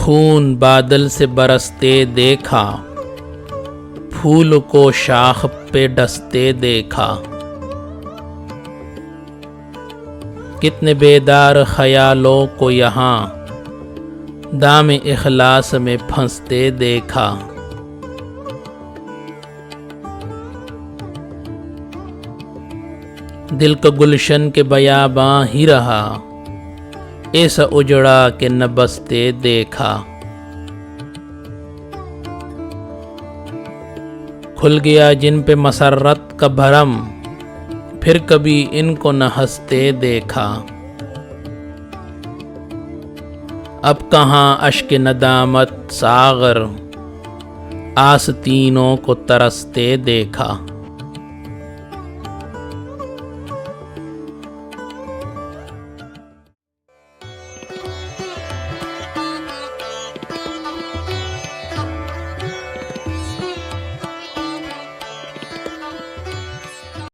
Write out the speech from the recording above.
खून बादल से बरसते देखा, फूल को शाख पे डसते देखा। कितने बेदार खयालों को यहाँ दाम-ए-इखलास में फंसते देखा। दिल का गुलशन के बयाबां ही रहा, ऐसा उजड़ा के न बसते देखा। खुल गया जिन पे मसरत का भरम, फिर कभी इनको न हंसते देखा। अब कहाँ अश्क नदामत सागर, आस्तीनों को तरसते देखा।